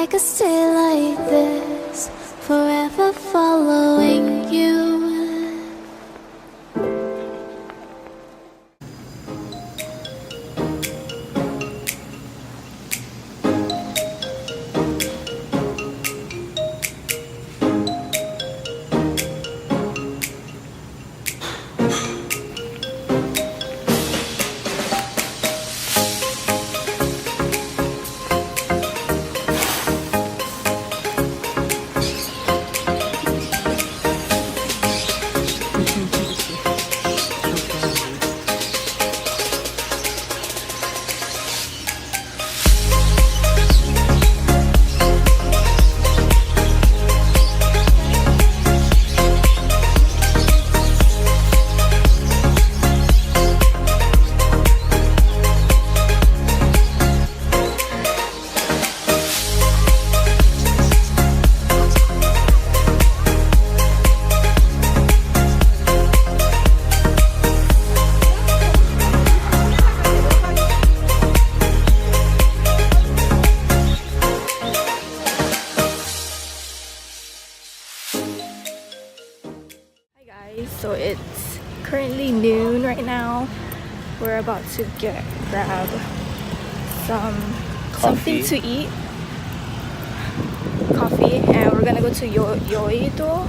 I could stay like this, forever following you. So it's currently noon right now. We're about to grab something to eat, coffee, and we're gonna go to Yeouido,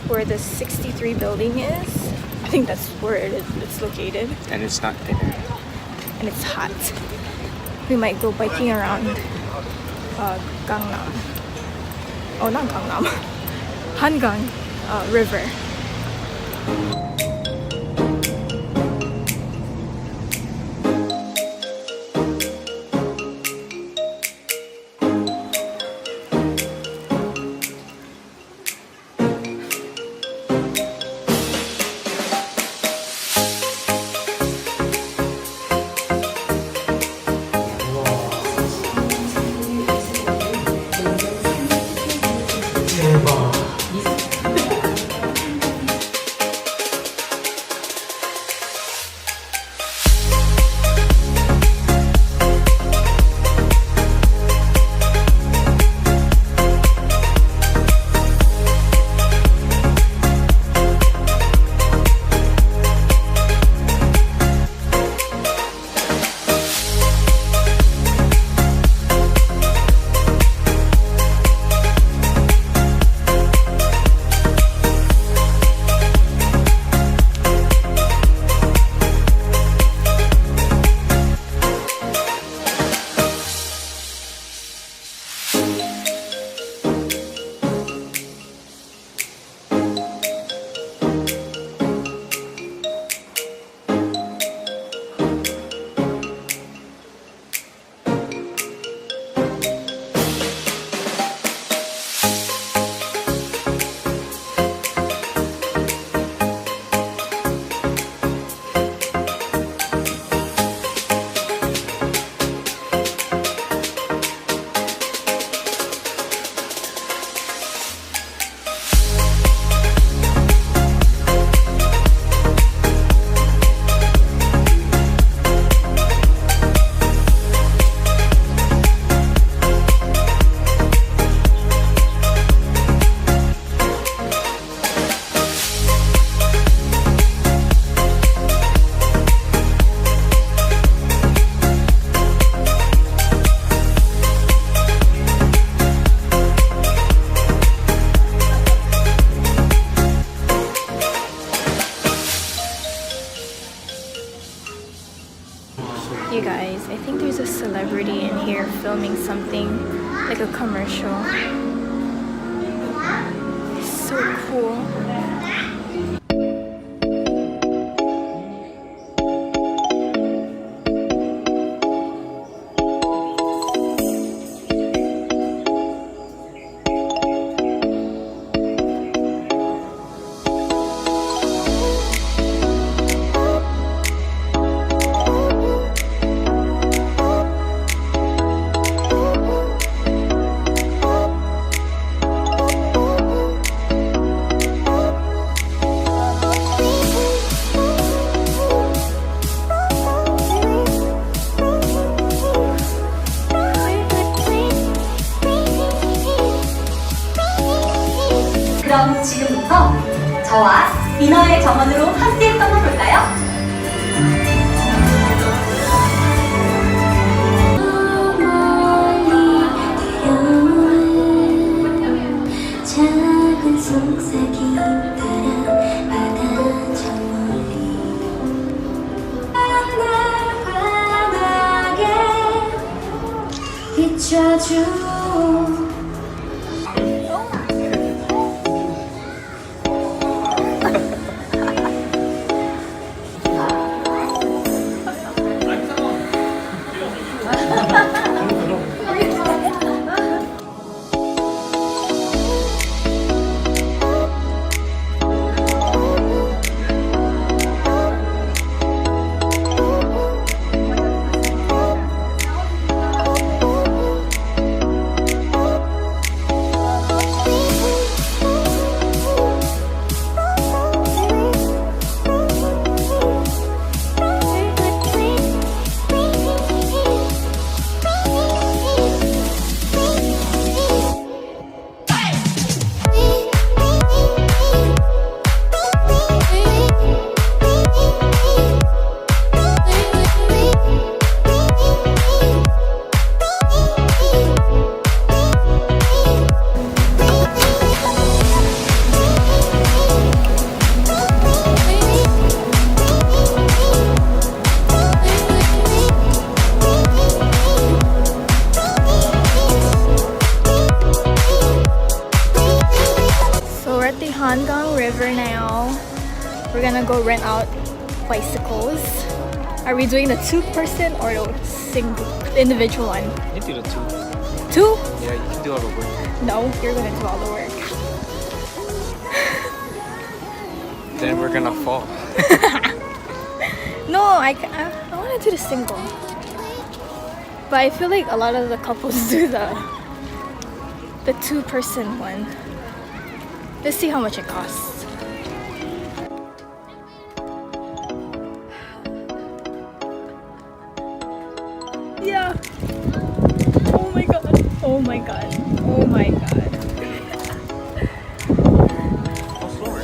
where the 63 building is. I think that's where it's located. And it's not there. And it's hot. We might go biking around Gangnam. Oh, not Gangnam. Hangang River. You guys, I think there's a celebrity in here filming something like a commercial. It's so cool. 저와 디너의 정원으로 함께 떠나볼까요? 작은 속삭임 따라 바다 저 멀리 바닥에 비춰줘. Hangang River now. We're gonna go rent out bicycles. Are we doing the 2-person or the single, individual one? You do the 2. 2? Yeah, you can do all the work. No, you're gonna do all the work. Then we're gonna fall. No, I wanna do the single. But I feel like a lot of the couples do the 2-person one. Let's see how much it costs. Yeah. Oh my god. Oh my god. Oh my god. Go slower.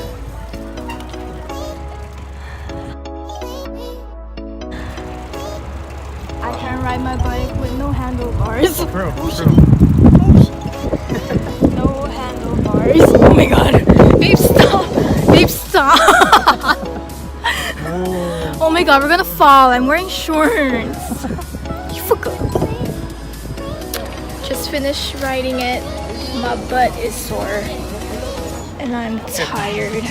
I can ride my bike with no handlebars. Bro, No handlebars. Oh my god. Babe, stop. Babe, stop. Oh my god, we're gonna fall. I'm wearing shorts. You forgot. Just finished riding it. My butt is sore. And I'm tired.